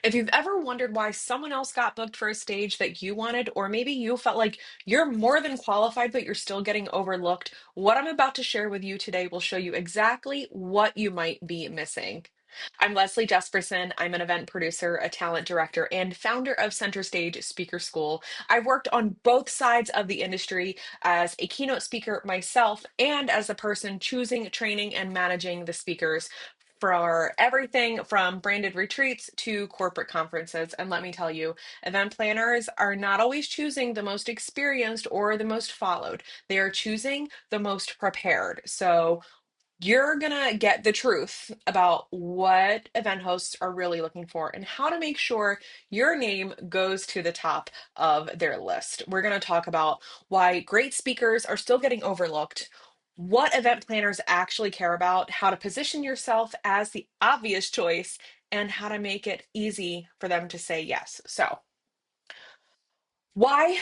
If you've ever wondered why someone else got booked for a stage that you wanted, or maybe you felt like you're more than qualified, but you're still getting overlooked, what I'm about to share with you today will show you exactly what you might be missing. I'm Leslie Jespersen. I'm an event producer, a talent director, and founder of Center Stage Speaker School. I've worked on both sides of the industry as a keynote speaker myself and as a person choosing, training, and managing the speakers for everything from branded retreats to corporate conferences. And let me tell you, event planners are not always choosing the most experienced or the most followed. They are choosing the most prepared. So you're gonna get the truth about what event hosts are really looking for and how to make sure your name goes to the top of their list. We're gonna talk about why great speakers are still getting overlooked, what event planners actually care about, how to position yourself as the obvious choice, and how to make it easy for them to say yes. So, why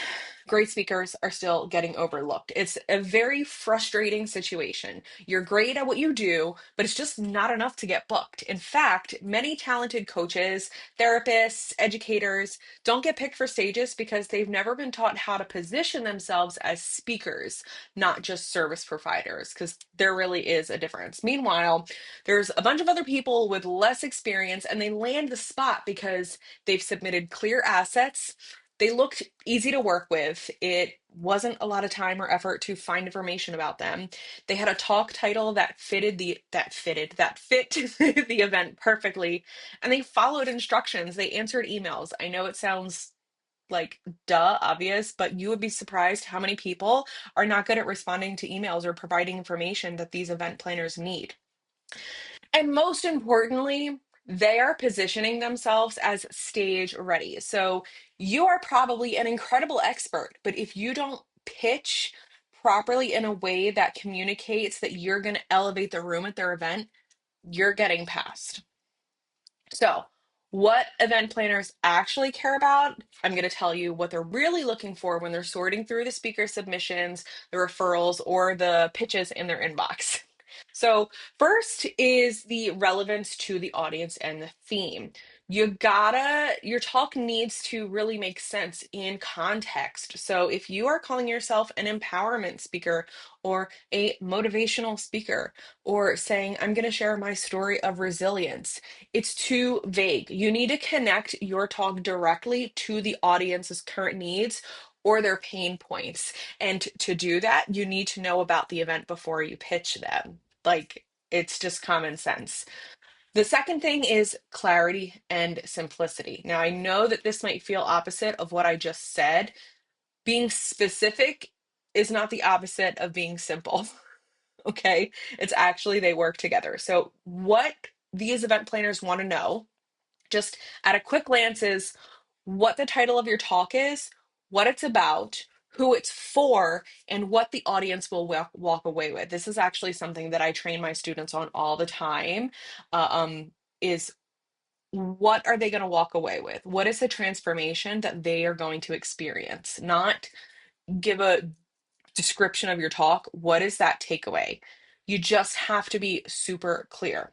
great speakers are still getting overlooked. It's a very frustrating situation. You're great at what you do, but it's just not enough to get booked. In fact, many talented coaches, therapists, educators don't get picked for stages because they've never been taught how to position themselves as speakers, not just service providers, because there really is a difference. Meanwhile, there's a bunch of other people with less experience and they land the spot because they've submitted clear assets. They looked easy to work with. It wasn't a lot of time or effort to find information about them. They had a talk title that fit the event perfectly, and they followed instructions. They answered emails. I know it sounds like duh obvious, but you would be surprised how many people are not good at responding to emails or providing information that these event planners need. And most importantly, they are positioning themselves as stage ready. So you are probably an incredible expert, but if you don't pitch properly in a way that communicates that you're going to elevate the room at their event, you're getting passed. So, what event planners actually care about, I'm going to tell you what they're really looking for when they're sorting through the speaker submissions, the referrals, or the pitches in their inbox. So, first is the relevance to the audience and the theme. Your talk needs to really make sense in context. So, if you are calling yourself an empowerment speaker or a motivational speaker, or saying, I'm going to share my story of resilience, it's too vague. You need to connect your talk directly to the audience's current needs or their pain points. And to do that, you need to know about the event before you pitch them. Like, it's just common sense. The second thing is clarity and simplicity. Now, I know that this might feel opposite of what I just said. Being specific is not the opposite of being simple. Okay? It's actually they work together. So, what these event planners want to know just at a quick glance is what the title of your talk is, what it's about, who it's for, and what the audience will walk away with. This is actually something that I train my students on all the time. Is what are they going to walk away with? What is the transformation that they are going to experience? Not give a description of your talk. What is that takeaway? You just have to be super clear.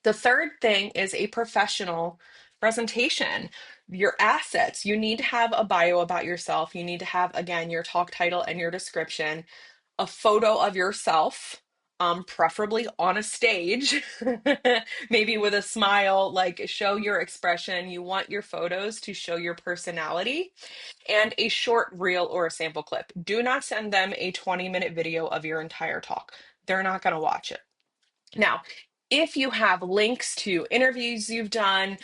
The third thing is a professional presentation. Your assets. You need to have a bio about yourself. You need to have, again, your talk title and your description, a photo of yourself, preferably on a stage, maybe with a smile, like show your expression. You want your photos to show your personality, and a short reel or a sample clip. Do not send them a 20-minute video of your entire talk. They're not going to watch it. Now, if you have links to interviews you've done,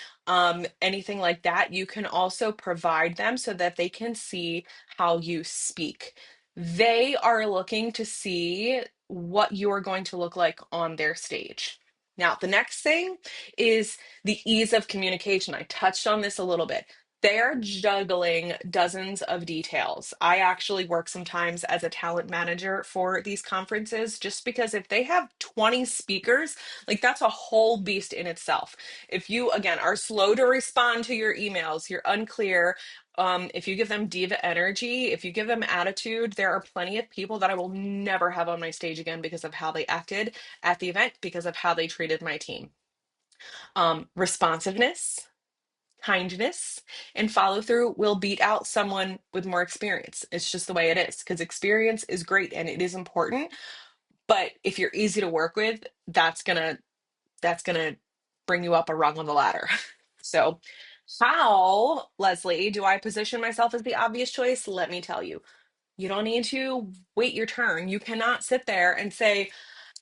anything like that, you can also provide them so that they can see how you speak. They are looking to see what you're going to look like on their stage. Now, the next thing is the ease of communication. I touched on this a little bit. They're juggling dozens of details. I actually work sometimes as a talent manager for these conferences just because if they have 20 speakers, like that's a whole beast in itself. If you, again, are slow to respond to your emails, you're unclear, if you give them diva energy, if you give them attitude, there are plenty of people that I will never have on my stage again because of how they acted at the event, because of how they treated my team. Responsiveness. kindness, and follow through will beat out someone with more experience. It's just the way it is because experience is great and it is important. But if you're easy to work with, that's gonna bring you up a rung on the ladder. So, how, Leslie, do I position myself as the obvious choice? Let me tell you, you don't need to wait your turn. You cannot sit there and say,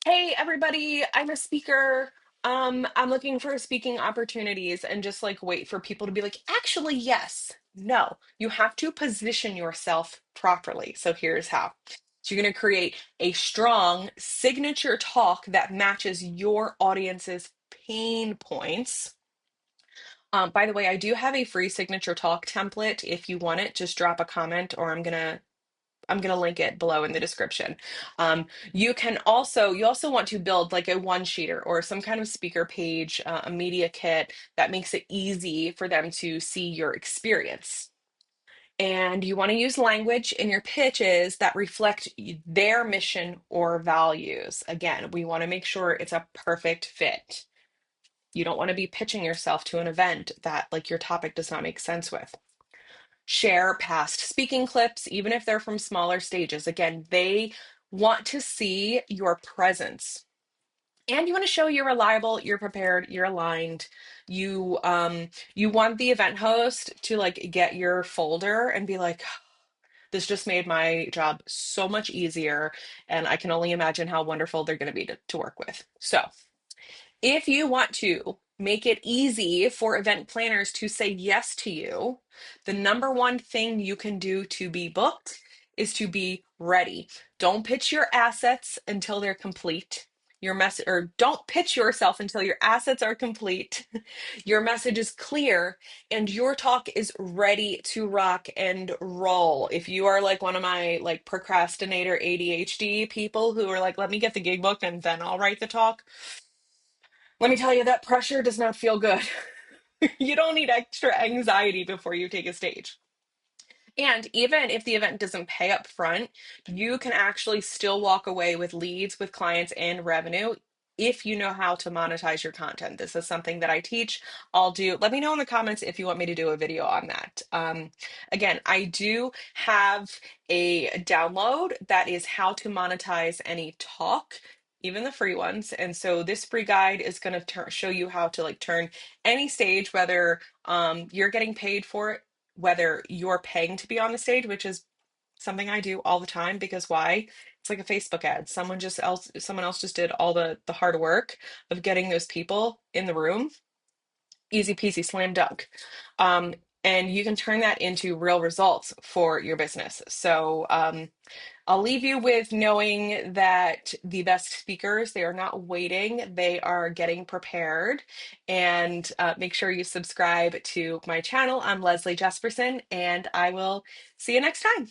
"Hey, everybody, I'm a speaker. I'm looking for speaking opportunities," and just like wait for people to be like, "Actually, yes." No, you have to position yourself properly. So here's how. So you're going to create a strong signature talk that matches your audience's pain points. By the way, I do have a free signature talk template. If you want it, just drop a comment or I'm gonna link it below in the description. You also want to build like a one-sheeter or some kind of speaker page, a media kit that makes it easy for them to see your experience. And you want to use language in your pitches that reflect their mission or values. Again, we want to make sure it's a perfect fit. You don't want to be pitching yourself to an event that like your topic does not make sense with. Share past speaking clips, even if they're from smaller stages. Again, they want to see your presence. And you want to show you're reliable, you're prepared, you're aligned. You want the event host to like get your folder and be like, this just made my job so much easier. And I can only imagine how wonderful they're going to be to work with. So if you want to make it easy for event planners to say yes to you, the number one thing you can do to be booked is to be ready. Don't pitch your assets until they're complete. Your message, or don't pitch yourself until your assets are complete. Your message is clear and your talk is ready to rock and roll. If you are like one of my like procrastinator ADHD people who are like, let me get the gig booked and then I'll write the talk, let me tell you, that pressure does not feel good. You don't need extra anxiety before you take a stage. And even if the event doesn't pay up front, you can actually still walk away with leads, with clients, and revenue if you know how to monetize your content. This is something that I teach. I'll do. Let me know in the comments if you want me to do a video on that. Again, I do have a download that is how to monetize any talk, even the free ones. And so this free guide is going to show you how to like turn any stage, whether you're getting paid for it, whether you're paying to be on the stage, which is something I do all the time because why? It's like a Facebook ad. Someone else just did all the hard work of getting those people in the room. Easy peasy, slam dunk. Um, and you can turn that into real results for your business. So I'll leave you with knowing that the best speakers, they are not waiting, they are getting prepared. And make sure you subscribe to my channel. I'm Leslie Jespersen, and I will see you next time.